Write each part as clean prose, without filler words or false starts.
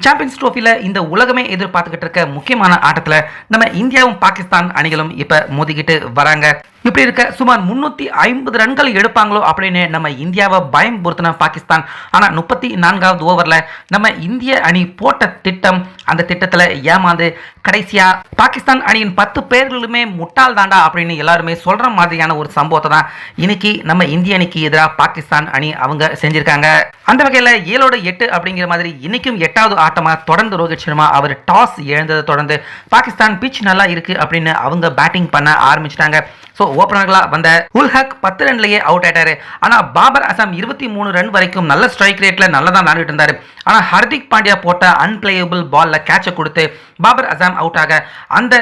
Champions ட்ரோஃபில இந்த உலகமே எதிர்பார்த்துக்கிட்டு இருக்க முக்கியமான ஆட்டத்தில் நம்ம இந்தியாவும் பாகிஸ்தான் அணிகளும் இப்போ மோதிக்கிட்டு வராங்க. இப்படி இருக்க சுமார் 350 ரன்கள் எடுப்பாங்களோ அப்படின்னு நம்ம இந்தியாவை பயம் பொறுத்தின பாகிஸ்தான். ஆனால் 34வது ஓவரில் நம்ம இந்திய அணி போட்ட திட்டம், அந்த திட்டத்தில் ஏமாந்து கடைசியாக பாகிஸ்தான் அணியின் 10 பேர்களுமே முட்டாள் தாண்டா அப்படின்னு எல்லாருமே சொல்கிற மாதிரியான ஒரு சம்பவத்தை தான் இன்னைக்கு நம்ம இந்திய அணிக்கு எதிராக பாகிஸ்தான் அணி அவங்க செஞ்சுருக்காங்க. அந்த வகையில் 7-8 அப்படிங்கிற மாதிரி இன்னைக்கும் 8வது ஆட்டமாக தொடர்ந்து ரோஹித் சர்மா அவர் டாஸ் இழந்ததை தொடர்ந்து பாகிஸ்தான் பிச் நல்லா இருக்கு அப்படின்னு அவங்க பேட்டிங் பண்ண ஆரம்பிச்சிட்டாங்க. ஸோ ஓப்பனர்களாக வந்த உல் ஹக் 10 ரன்லேயே அவுட் ஆயிட்டாரு. ஆனால் பாபர் அசாம் 23 ரன் வரைக்கும் நல்ல ஸ்ட்ரைக் ரேட்டில் நல்லா தான் விளையாடிட்டு இருந்தார். ஆனால் ஹர்திக் பாண்டியா போட்ட அன்பிளேயபிள் பாலில் கேட்சை கொடுத்து பாபர் அசாம் அவுட் ஆக அந்த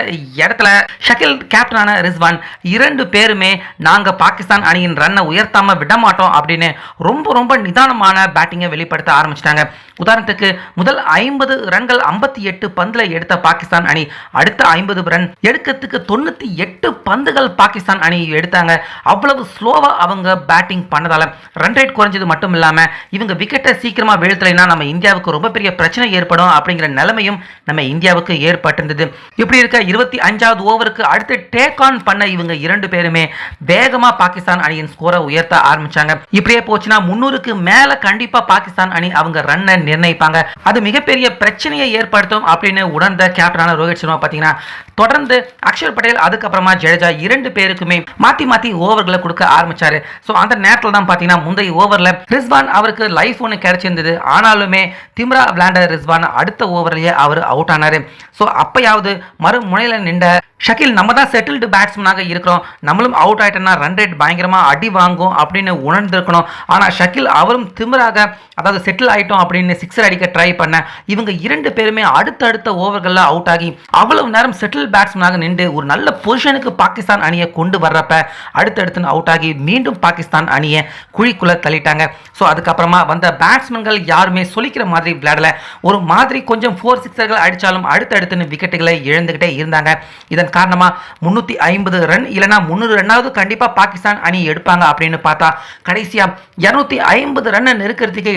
இடத்துல ஷகில் கேப்டனான ரிஸ்வான் 2 பேருமே நாங்கள் பாகிஸ்தான் அணியின் ரன்னை உயர்த்தாமல் விட மாட்டோம் அப்படின்னு ரொம்ப நிதானமான பேட்டிங்கை வெளிப்படுத்த ஆரம்பிச்சிட்டாங்க. உதாரணத்துக்கு முதல் 50 ரன்கள் 58 பந்தில் எடுத்த பாகிஸ்தான் அணி அடுத்த 50 ரன் எடுக்கிறதுக்கு 98 பந்துகள் பாகிஸ்தான் அணி எடுத்தாங்க. அவ்வளவு ஸ்லோவா அவங்க பேட்டிங் பண்ணதால ரன் ரேட் குறைஞ்சது மட்டும் இல்லாம இவங்க விக்கெட்டை சீக்கிரமா வீழ்த்தலைன்னா நம்ம இந்தியாவுக்கு ரொம்ப பெரிய பிரச்சனை ஏற்படும் அப்படிங்கிற நிலைமையும் நம்ம இந்தியாவுக்கு ஏற்பட்டிருந்தது. இப்படி இருக்க 25வது ஓவருக்கு அடுத்து டேக் ஆன் பண்ண இவங்க 2 பேருமே வேகமா பாகிஸ்தான் அணியின் ஸ்கோரை உயர்த்த ஆரம்பிச்சாங்க. இப்படியே போச்சுன்னா 300க்கு மேல கண்டிப்பா பாகிஸ்தான் அணி அவங்க ரன்னை நிர்ணயிப்பாங்க. அது மிகப்பெரிய பிரச்சனையை ஏற்படுத்தும் அப்படின்னு உணர்ந்த கேப்டனான ரோஹித் சர்மா பார்த்தீங்கன்னா தொடர்ந்து அக்ஷர் பட்டேல் அதுக்கப்புறமா ஜடேஜா 2 பேருக்குமே மாத்தி ஓவர்களை கொடுக்க ஆரம்பிச்சாரு. ஸோ அந்த நேரத்தில் தான் பார்த்தீங்கன்னா முந்தைய ஓவரில் ரிஸ்வான் அவருக்கு லைஃப் ஒன்று கிடைச்சிருந்தது. ஆனாலுமே திம்ரா விளையாண்ட ரிஸ்வான் அடுத்த ஓவர்லேயே அவர் அவுட் ஆனாரு. ஸோ அப்பயாவது மறுமுனையில் நின்ற ஷகில் நம்ம தான் செட்டில்டு பேட்ஸ்மேனாக இருக்கிறோம், நம்மளும் அவுட் ஆயிட்டோம்னா ரன் ரேட் பயங்கரமாக அடி வாங்கும் அப்படின்னு உணர்ந்திருக்கணும். ஆனால் ஷகில் அவரும் திமிராக அதாவது செட்டில் ஆகிட்டோம் அப்படின்னு 6 அடிக்க ட்ரை பண்ண இவங்க 2 பேருமே அடுத்தடுத்த ஓவர்களில் அவுட் ஆகி அவ்வளவு நேரம் செட்டில் பேட்ஸ்மேனாக நின்று ஒரு நல்ல பொசிஷனுக்கு பாகிஸ்தான் அணியை கொண்டு வர்றப்ப அடுத்தடுத்து அவுட் ஆகி மீண்டும் பாகிஸ்தான் அணியை குழிக்குள்ள தள்ளிட்டாங்க. ஸோ அதுக்கப்புறமா வந்த பேட்ஸ்மேன்கள் யாருமே சொல்லிக்கிற மாதிரி விளையாடல. ஒரு மாதிரி கொஞ்சம் 4-6கள் அடித்தாலும் அடுத்தடுத்து விக்கெட்டுகளை இழந்துகிட்டே இருந்தாங்க. இதன் காரணமா 350 ரன் இல்லைனா 300 ரன்னாவது கண்டிப்பா பாகிஸ்தான் அணி எடுப்பாங்க அப்படின்னு பார்த்தா கடைசியா 250 ரன்னை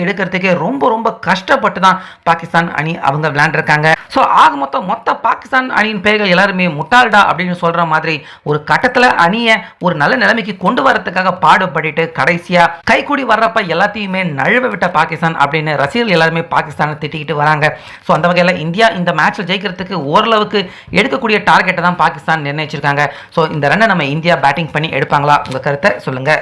எடுக்கிறதுக்கே ரொம்ப கஷ்டப்பட்டு தான் பாகிஸ்தான் அணி அவங்க விளையாண்டுருக்காங்க. ஸோ ஆக மொத்த பாகிஸ்தான் அணியின் பெயர்கள் எல்லாருமே முட்டாள்டா அப்படின்னு சொல்ற மாதிரி ஒரு கட்டத்தில் அணியை ஒரு நல்ல நிலைமைக்கு கொண்டு வரதுக்காக பாடுபட்டு கடைசியா கைக்கூடி வர்றப்ப எல்லாத்தையுமே நழுவ விட்ட பாகிஸ்தான் அப்படின்னு ரசிகர்கள் எல்லாருமே பாகிஸ்தானை திட்டிக்கிட்டு வராங்க. ஸோ அந்த வகையில் இந்தியா இந்த மேட்ச்சில் ஜெயிக்கிறதுக்கு ஓரளவுக்கு எடுக்கக்கூடிய டார்கெட்டை தான் பாகிஸ்தான் நிர்ணயிச்சிருக்காங்க. ஸோ இந்த ரன்னை நம்ம இந்தியா பேட்டிங் பண்ணி எடுப்பாங்களா? உங்கள் கருத்தை சொல்லுங்கள்.